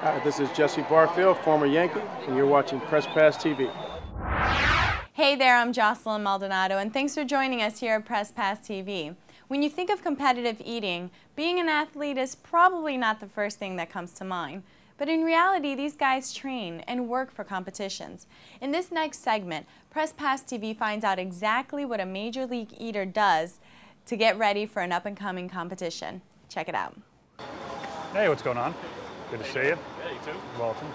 This is Jesse Barfield, former Yankee, and you're watching Presspass TV. Hey there, I'm Jocelyn Maldonado, and thanks for joining us here at Presspass TV. When you think of competitive eating, being an athlete is probably not the first thing that comes to mind. But in reality, these guys train and work for competitions. In this next segment, Presspass TV finds out exactly what a major league eater does to get ready for an up-and-coming competition. Check it out. Hey, what's going on? Good to see you. Yeah, you too. Welcome.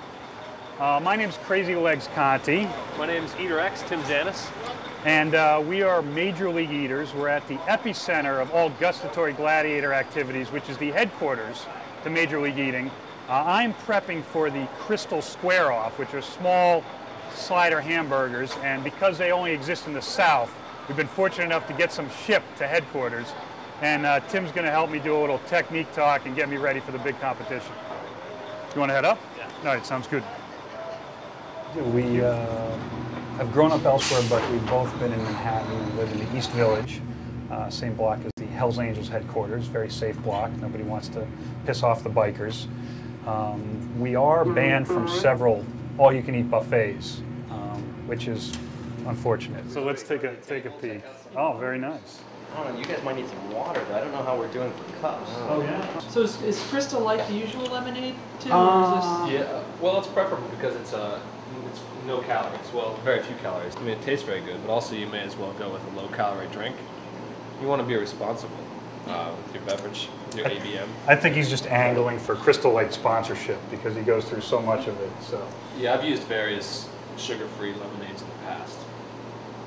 My name's Crazy Legs Conti. My name's Eater X, Tim Janus. And we are major league eaters. We're at the epicenter of all gustatory gladiator activities, which is the headquarters to major league eating. I'm prepping for the Krystal Square Off, which are small slider hamburgers, and because they only exist in the South, we've been fortunate enough to get some shipped to headquarters. And Tim's going to help me do a little technique talk and get me ready for the big competition. You want to head up? Yeah. All right, sounds good. We have grown up elsewhere, but we've both been in Manhattan and live in the East Village, same block as the Hells Angels headquarters, very safe block. Nobody wants to piss off the bikers. We are banned from several all-you-can-eat buffets, which is unfortunate. So let's take a peek. Oh, very nice. I don't know, you guys might need some water, though. I don't know how we're doing for cups. Oh, yeah? So is Krystal like the usual lemonade, too? Or is this... Yeah, well, it's preferable because it's no calories. Well, very few calories. I mean, it tastes very good, but also you may as well go with a low-calorie drink. You want to be responsible with your beverage, your ABM. I think he's just angling for Krystal Light sponsorship because he goes through so much of it. So Yeah, I've used various sugar-free lemonades in the past.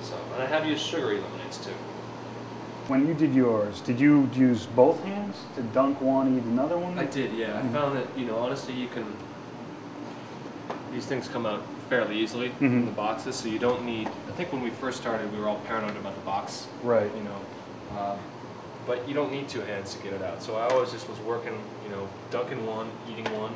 So, and I have used sugary lemonades, too. when you did yours, did you use both hands to dunk one, eat another one? I did, yeah. I found that, you know, honestly, you can, these things come out fairly easily in the boxes, so you don't need, I think when we first started, we were all paranoid about the box. Right. You know, but you don't need two hands to get it out. So I always just was working, you know, dunking one, eating one,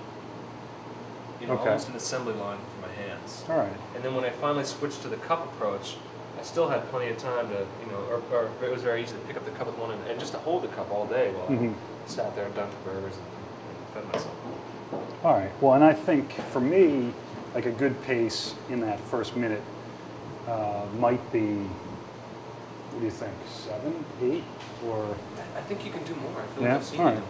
you know, almost an assembly line for my hands. All right. And then when I finally switched to the cup approach, I still had plenty of time to, you know, or it was very easy to pick up the cup with one and just to hold the cup all day while I sat there and dunked the burgers and fed myself. All right. Well, and I think for me, like a good pace in that first minute might be, what do you think, 7, 8, or? I think you can do more. I feel Yeah? like I've seen All right. you.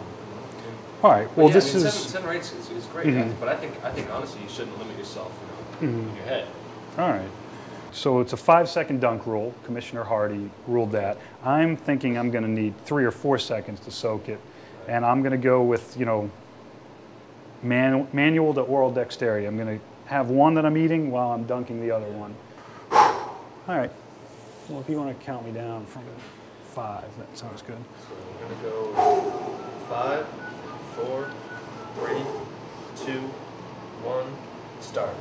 All right. Well, yeah, this I mean, is 7 or 8 is great, but I think honestly you shouldn't limit yourself, you know, in your head. all right. So it's a 5-second dunk rule. Commissioner Hardy ruled that. I'm thinking I'm going to need 3 or 4 seconds to soak it, and I'm going to go with, you know, manual to oral dexterity. I'm going to have one that I'm eating while I'm dunking the other one. All right. Well, if you want to count me down from 5, that sounds good. So we're going to go 5, 4, 3, 2, 1, start.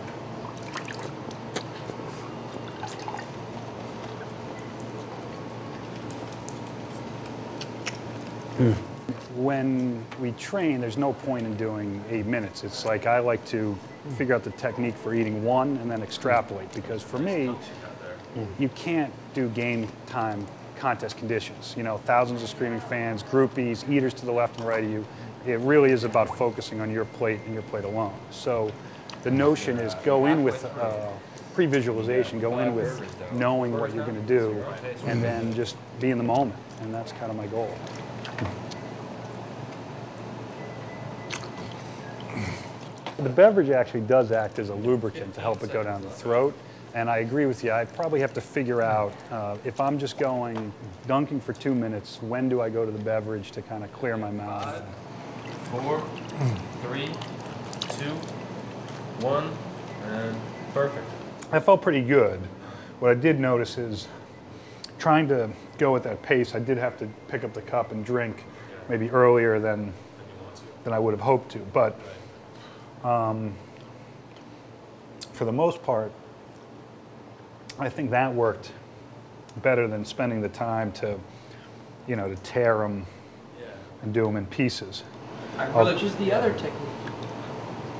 When we train, there's no point in doing 8 minutes. It's like I like to figure out the technique for eating one and then extrapolate, because for me, you can't do game time contest conditions. You know, thousands of screaming fans, groupies, eaters to the left and right of you. It really is about focusing on your plate and your plate alone. So the notion is go in with pre-visualization, go in with knowing what you're going to do, and then just be in the moment. And that's kind of my goal. The beverage actually does act as a lubricant to help it go down the throat. And I agree with you, I probably have to figure out, if I'm just going dunking for 2 minutes, when do I go to the beverage to kind of clear my mouth? 5, 4, 3, 2, 1, and perfect. I felt pretty good. What I did notice is trying to go at that pace, I did have to pick up the cup and drink maybe earlier than I would have hoped to. But for the most part, I think that worked better than spending the time to, you know, to tear them and do them in pieces. Which is the other technique.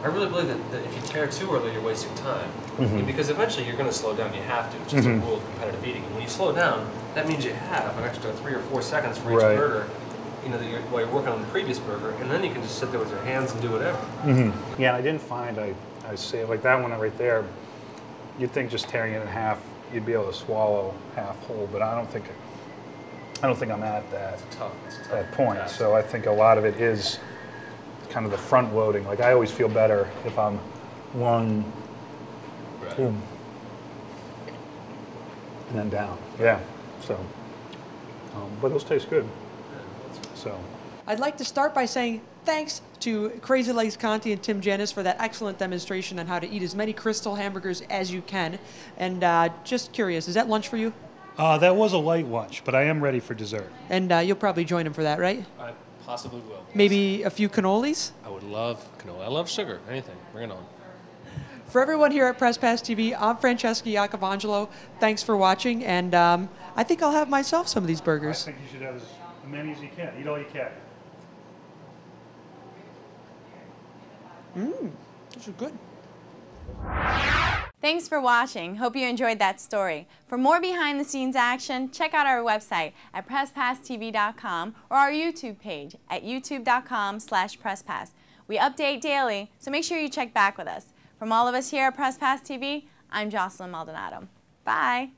I really believe that if you tear too early, you're wasting time. I mean, because eventually you're going to slow down. You have to. It's just a rule of competitive eating. And when you slow down, that means you have an extra 3 or 4 seconds for each burger. you know, while you're working on the previous burger, and then you can just sit there with your hands and do whatever. Yeah, and I didn't find, I say, like that one right there, you'd think just tearing it in half, you'd be able to swallow half whole, but I don't think I'm at that, that point. task. So I think a lot of it is kind of the front loading. Like I always feel better if I'm one, boom, and then down. Yeah, so, but those taste good. So. I'd like to start by saying thanks to Crazy Legs Conti and Tim Janus for that excellent demonstration on how to eat as many Krystal hamburgers as you can. And just curious, is that lunch for you? That was a light lunch, but I am ready for dessert. And you'll probably join him for that, right? I possibly will. Maybe a few cannolis? I would love canola. I love sugar. Anything. Bring it on. For everyone here at PressPass TV, I'm Francesca Iacovangelo. Thanks for watching, and I think I'll have myself some of these burgers. I think you should have as many as you can. Eat all you can. Those are good. Thanks for watching. Hope you enjoyed that story. For more behind-the-scenes action, check out our website at presspasstv.com or our YouTube page at youtube.com/presspass. We update daily, so make sure you check back with us. From all of us here at PressPass TV, I'm Jocelyn Maldonado. Bye.